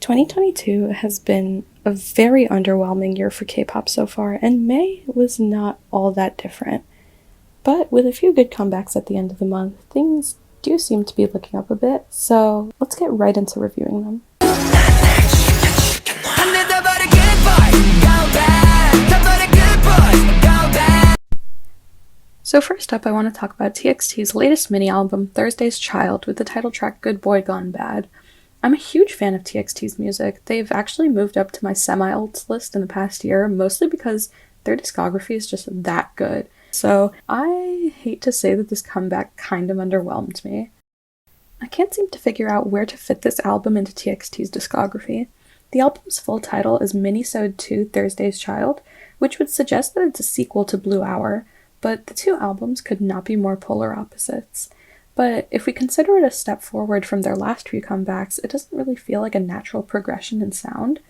2022 has been a very underwhelming year for K-pop so far, and May was not all that different. But with a few good comebacks at the end of the month, things do seem to be looking up a bit, so let's get right into reviewing them. So first up, I want to talk about TXT's latest mini-album, Thursday's Child, with the title track Good Boy Gone Bad. I'm a huge fan of TXT's music. They've actually moved up to my semi-alts list in the past year, mostly because their discography is just that good. So I hate to say that this comeback kind of underwhelmed me. I can't seem to figure out where to fit this album into TXT's discography. The album's full title is Minisode 2 Thursday's Child, which would suggest that it's a sequel to Blue Hour, but the two albums could not be more polar opposites. But if we consider it a step forward from their last few comebacks, it doesn't really feel like a natural progression in sound.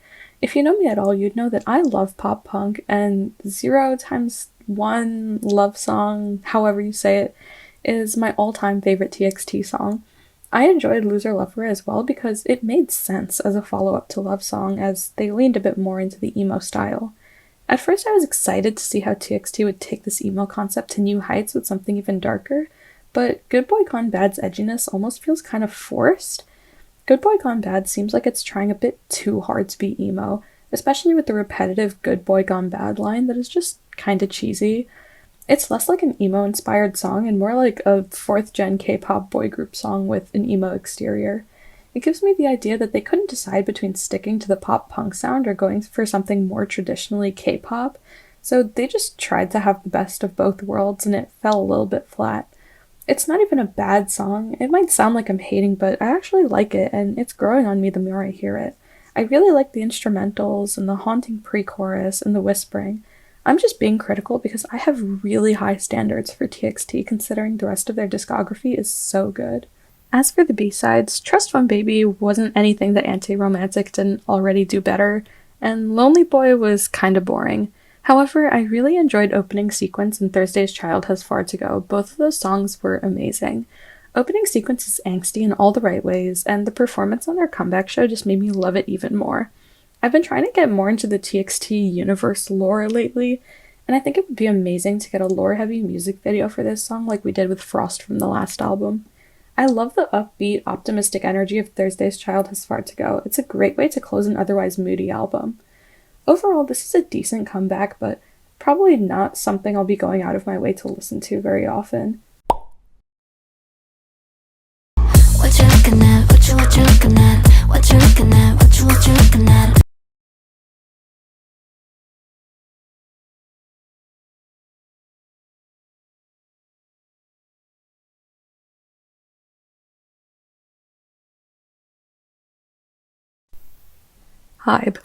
If you know me at all, you'd know that I love pop punk, and 0x1 Love Song, however you say it, is my all-time favorite TXT song. I enjoyed Loser Lover as well because it made sense as a follow-up to Love Song, as they leaned a bit more into the emo style. At first I was excited to see how TXT would take this emo concept to new heights with something even darker, but Good Boy Gone Bad's edginess almost feels kind of forced. Good Boy Gone Bad seems like it's trying a bit too hard to be emo, especially with the repetitive Good Boy Gone Bad line that is just kinda cheesy. It's less like an emo-inspired song and more like a 4th-gen K-pop boy group song with an emo exterior. It gives me the idea that they couldn't decide between sticking to the pop-punk sound or going for something more traditionally K-pop, so they just tried to have the best of both worlds and it fell a little bit flat. It's not even a bad song. It might sound like I'm hating, but I actually like it, and it's growing on me the more I hear it. I really like the instrumentals and the haunting pre-chorus and the whispering. I'm just being critical because I have really high standards for TXT considering the rest of their discography is so good. As for the B-sides, Trust Fund Baby wasn't anything that Anti-Romantic didn't already do better, and Lonely Boy was kinda boring. However, I really enjoyed Opening Sequence and Thursday's Child Has Far to Go. Both of those songs were amazing. Opening Sequence is angsty in all the right ways, and the performance on their comeback show just made me love it even more. I've been trying to get more into the TXT universe lore lately, and I think it would be amazing to get a lore-heavy music video for this song like we did with Frost from the last album. I love the upbeat, optimistic energy of Thursday's Child Has Far to Go. It's a great way to close an otherwise moody album. Overall, this is a decent comeback, but probably not something I'll be going out of my way to listen to very often. What you looking at? What you looking at? What you looking at? What you looking at? Hybe.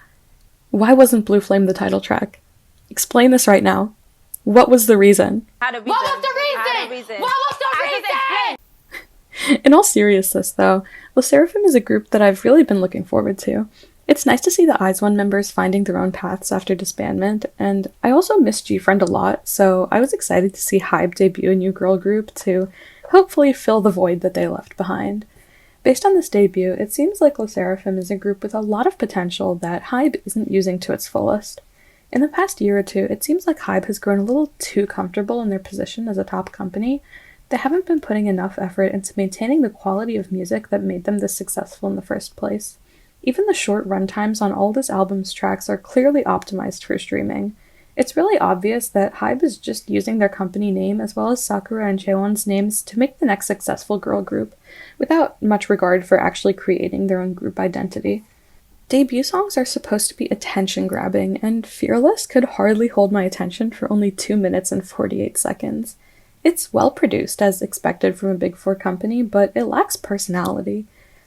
Why wasn't Blue Flame the title track? Explain this right now. What was the reason? What was the reason? What was the reason? In all seriousness though, LE SSERAFIM is a group that I've really been looking forward to. It's nice to see the IZ*ONE members finding their own paths after disbandment, and I also miss gfriend a lot, so I was excited to see Hybe debut a new girl group to hopefully fill the void that they left behind. Based on this debut, it seems like LE SSERAFIM is a group with a lot of potential that Hybe isn't using to its fullest. In the past year or two, it seems like Hybe has grown a little too comfortable in their position as a top company. They haven't been putting enough effort into maintaining the quality of music that made them this successful in the first place. Even the short runtimes on all this album's tracks are clearly optimized for streaming. It's really obvious that Hybe is just using their company name as well as Sakura and Jeon's names to make the next successful girl group, without much regard for actually creating their own group identity. Debut songs are supposed to be attention-grabbing, and Fearless could hardly hold my attention for only 2 minutes and 48 seconds. It's well-produced, as expected from a Big Four company, but it lacks personality.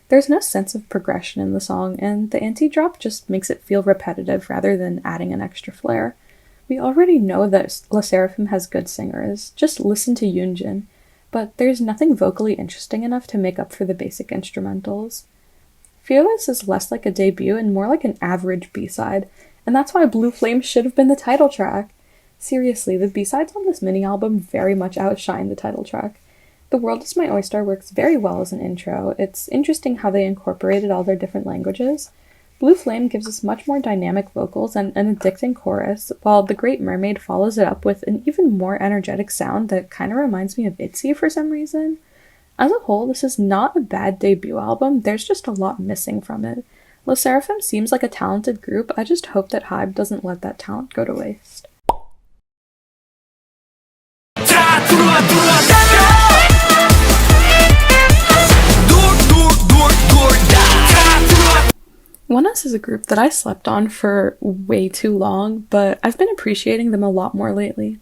There's no sense of progression in the song, and the anti-drop just makes it feel repetitive rather than adding an extra flair. We already know that LE SSERAFIM has good singers, just listen to Yoonjin, but there's nothing vocally interesting enough to make up for the basic instrumentals. Fearless is less like a debut and more like an average B-side, and that's why Blue Flame should have been the title track. Seriously, the B-sides on this mini-album very much outshine the title track. The World Is My Oyster works very well as an intro. It's interesting how they incorporated all their different languages. Blue Flame gives us much more dynamic vocals and an addicting chorus, while The Great Mermaid follows it up with an even more energetic sound that kind of reminds me of Itzy for some reason. As a whole, this is not a bad debut album, there's just a lot missing from it. LE SSERAFIM seems like a talented group, I just hope that HYBE doesn't let that talent go to waste. Oneus is a group that I slept on for way too long, but I've been appreciating them a lot more lately.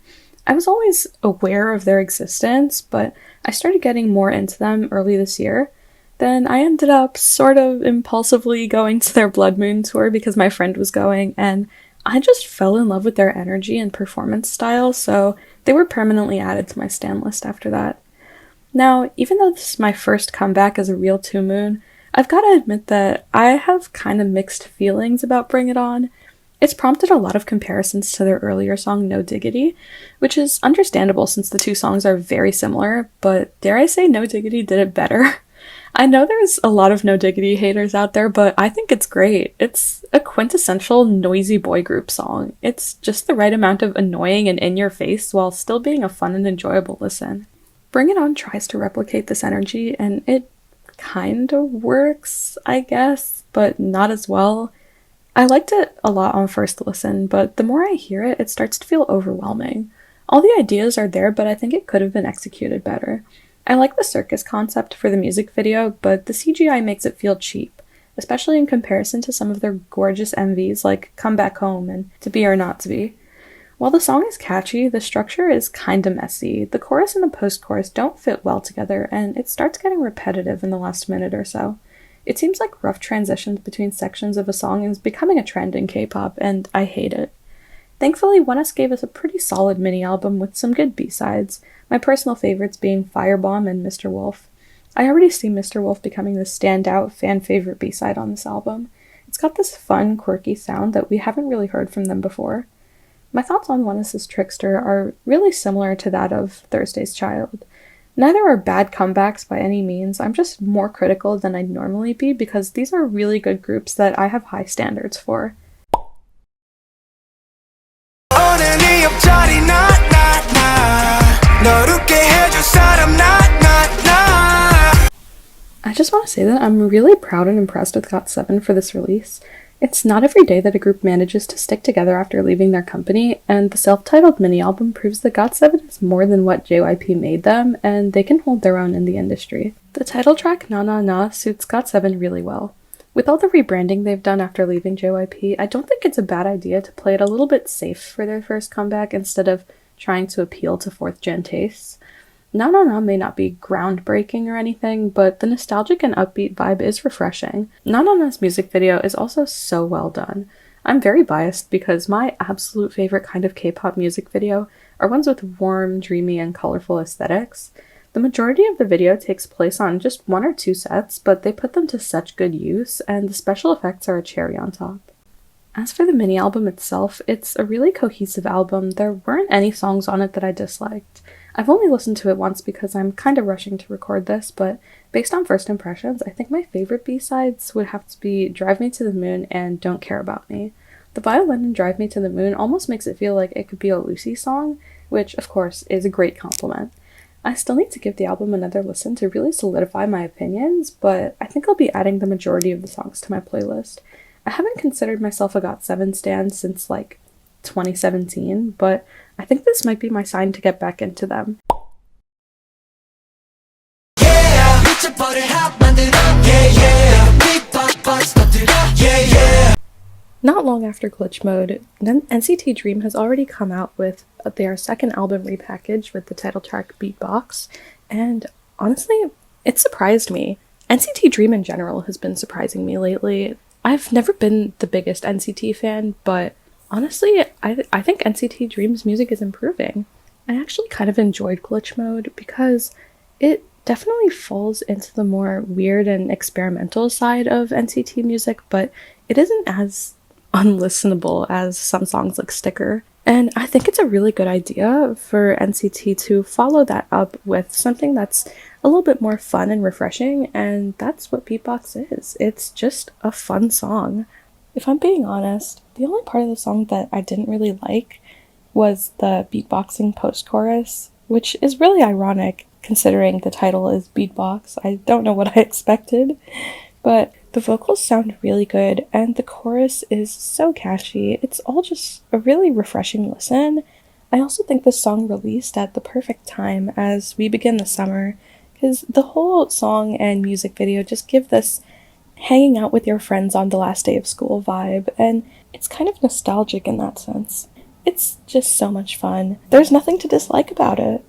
I was always aware of their existence, but I started getting more into them early this year. Then I ended up sort of impulsively going to their Blood Moon tour because my friend was going, and I just fell in love with their energy and performance style, so they were permanently added to my stan list after that. Now, even though this is my first comeback as a real two-moon, I've gotta admit that I have kind of mixed feelings about Bring It On. It's prompted a lot of comparisons to their earlier song No Diggity, which is understandable since the two songs are very similar, but dare I say No Diggity did it better? I know there's a lot of No Diggity haters out there, but I think it's great. It's a quintessential noisy boy group song. It's just the right amount of annoying and in your face while still being a fun and enjoyable listen. Bring It On tries to replicate this energy, and it kind of works, I guess, but not as well. I liked it a lot on first listen, but the more I hear it, it starts to feel overwhelming. All the ideas are there, but I think it could have been executed better. I like the circus concept for the music video, but the CGI makes it feel cheap, especially in comparison to some of their gorgeous MVs like Come Back Home and To Be or Not to Be. While the song is catchy, the structure is kinda messy. The chorus and the post-chorus don't fit well together, and it starts getting repetitive in the last minute or so. It seems like rough transitions between sections of a song is becoming a trend in K-pop, and I hate it. Thankfully, Oneus gave us a pretty solid mini-album with some good B-sides, my personal favorites being Firebomb and Mr. Wolf. I already see Mr. Wolf becoming the standout fan-favorite B-side on this album. It's got this fun, quirky sound that we haven't really heard from them before. My thoughts on Oneus' Trickster are really similar to that of Thursday's Child. Neither are bad comebacks by any means, I'm just more critical than I'd normally be because these are really good groups that I have high standards for. I just want to say that I'm really proud and impressed with GOT7 for this release. It's not every day that a group manages to stick together after leaving their company, and the self-titled mini-album proves that GOT7 is more than what JYP made them, and they can hold their own in the industry. The title track Na Na Na suits GOT7 really well. With all the rebranding they've done after leaving JYP, I don't think it's a bad idea to play it a little bit safe for their first comeback instead of trying to appeal to fourth-gen tastes. Na Na Na may not be groundbreaking or anything, but the nostalgic and upbeat vibe is refreshing. Na Na Na's music video is also so well done. I'm very biased because my absolute favorite kind of K-pop music video are ones with warm, dreamy, and colorful aesthetics. The majority of the video takes place on just one or two sets, but they put them to such good use, and the special effects are a cherry on top. As for the mini-album itself, it's a really cohesive album. There weren't any songs on it that I disliked. I've only listened to it once because I'm kind of rushing to record this, but based on first impressions, I think my favorite B-sides would have to be Drive Me to the Moon and Don't Care About Me. The violin in Drive Me to the Moon almost makes it feel like it could be a Lucy song, which, of course, is a great compliment. I still need to give the album another listen to really solidify my opinions, but I think I'll be adding the majority of the songs to my playlist. I haven't considered myself a GOT7 stan since, 2017, but I think this might be my sign to get back into them. Not long after Glitch Mode, NCT Dream has already come out with their second album repackaged with the title track Beatbox, and honestly, it surprised me. NCT Dream in general has been surprising me lately. I've never been the biggest NCT fan, but honestly, I think NCT Dream's music is improving. I actually kind of enjoyed Glitch Mode because it definitely falls into the more weird and experimental side of NCT music, but it isn't as unlistenable as some songs like Sticker. And I think it's a really good idea for NCT to follow that up with something that's a little bit more fun and refreshing, and that's what Beatbox is. It's just a fun song. If I'm being honest, the only part of the song that I didn't really like was the beatboxing post-chorus, which is really ironic considering the title is beatbox. I don't know what I expected, but the vocals sound really good and the chorus is so catchy. It's all just a really refreshing listen. I also think this song released at the perfect time as we begin the summer, because the whole song and music video just give this hanging out with your friends on the last day of school vibe, and it's kind of nostalgic in that sense. It's just so much fun. There's nothing to dislike about it.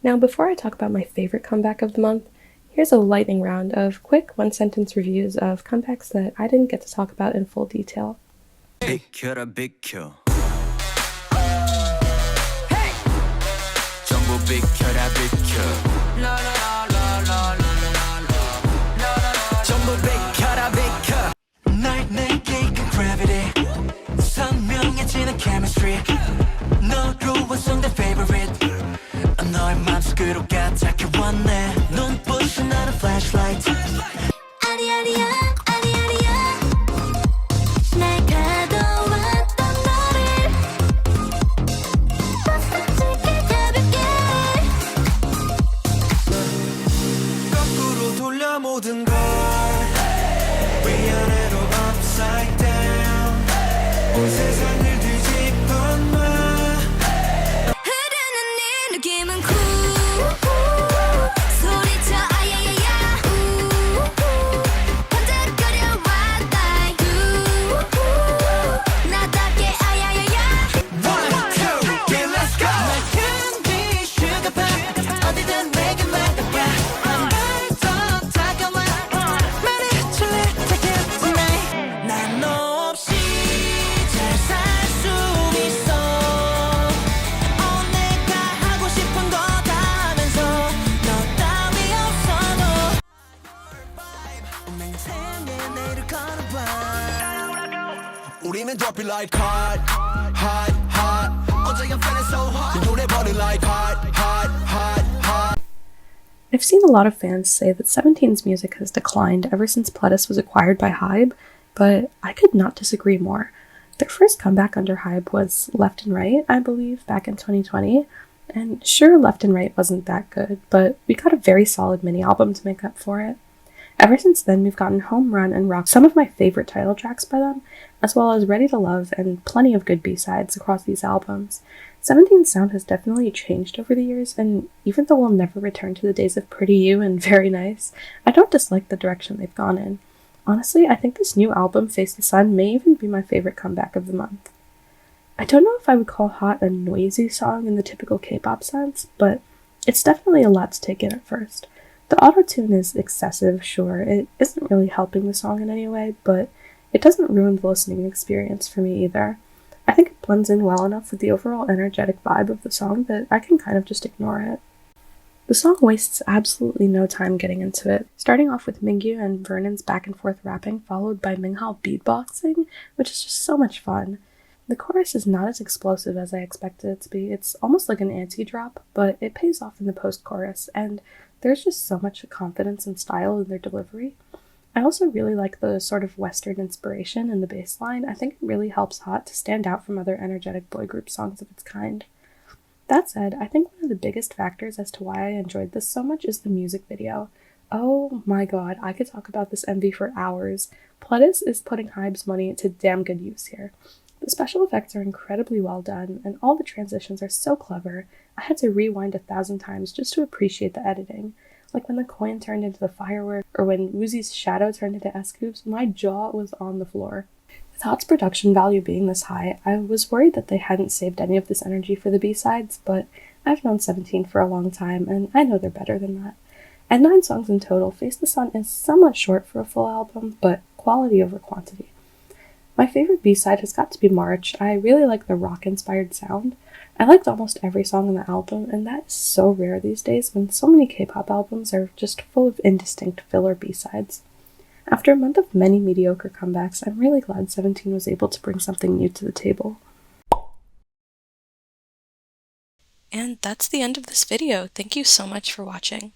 Now, before I talk about my favorite comeback of the month, here's a lightning round of quick one-sentence reviews of comebacks that I didn't get to talk about in full detail. 비켜라 비켜 전부 비켜라 비켜 전부 비켜라 비켜 날 내게 이끈 gravity 선명해지는 chemistry 너로 완성된 favorite 너의 맘속으로 가득히 왔네 눈부신 나는 flashlight 아리아리야 아리아리야 날 가둬왔던 너를 벗어줄게 가볍게 거꾸로 돌려 모든 걸 위아래로 upside down 온 세상을 뒤집어 놔 흐르는 네 느낌은 cool 소리쳐 아야야야 번쩍거려 what I do 나답게 아야야야 1, 2, 3, let's go 날 금지 sugar pop 어디든 내게 말해봐 한 발 더 다가와 말해줄래 take it tonight 난 너 없이 잘 살 수 있어 내가 하고 싶은 거 다 하면서 너 따위 없어도 운명의 샘에 내일을 걸어봐 우리는 drop it like hot hot hot 어제 I'm feeling so hot 노래 버리 like hot hot hot hot I've seen a lot of fans say that 17's music has declined ever since Pledis was acquired by Hybe, but I could not disagree more. Their first comeback under Hybe was Left and Right, I believe, back in 2020, and sure, Left and Right wasn't that good, but we got a very solid mini-album to make up for it. Ever since then, we've gotten Home Run and Rock, some of my favorite title tracks by them, as well as Ready to Love and plenty of good B-sides across these albums. 17's sound has definitely changed over the years, and even though we'll never return to the days of Pretty You and Very Nice, I don't dislike the direction they've gone in. Honestly, I think this new album, Face the Sun, may even be my favorite comeback of the month. I don't know if I would call Hot a noisy song in the typical K-pop sense, but it's definitely a lot to take in at first. The auto-tune is excessive, sure, it isn't really helping the song in any way, but it doesn't ruin the listening experience for me either. I think it blends in well enough with the overall energetic vibe of the song that I can kind of just ignore it. The song wastes absolutely no time getting into it, starting off with Mingyu and Vernon's back and forth rapping, followed by Minghao beatboxing, which is just so much fun. The chorus is not as explosive as I expected it to be. It's almost like an anti-drop, but it pays off in the post-chorus, and there's just so much confidence and style in their delivery. I also really like the sort of Western inspiration in the bass line. I think it really helps Hot to stand out from other energetic boy group songs of its kind. That said, I think one of the biggest factors as to why I enjoyed this so much is the music video. Oh my god, I could talk about this MV for hours. Pledis is putting Hybe's money to damn good use here. The special effects are incredibly well done, and all the transitions are so clever. I had to rewind 1,000 times just to appreciate the editing. Like when the coin turned into the firework, or when Woozy's shadow turned into S-Coups, my jaw was on the floor. With Hot's production value being this high, I was worried that they hadn't saved any of this energy for the B-sides, but I've known 17 for a long time, and I know they're better than that. At 9 songs in total, Face the Sun is somewhat short for a full album, but quality over quantity. My favorite B-side has got to be March. I really like the rock-inspired sound. I liked almost every song on the album, and that is so rare these days when so many K-pop albums are just full of indistinct filler B-sides. After a month of many mediocre comebacks, I'm really glad 17 was able to bring something new to the table. And that's the end of this video. Thank you so much for watching.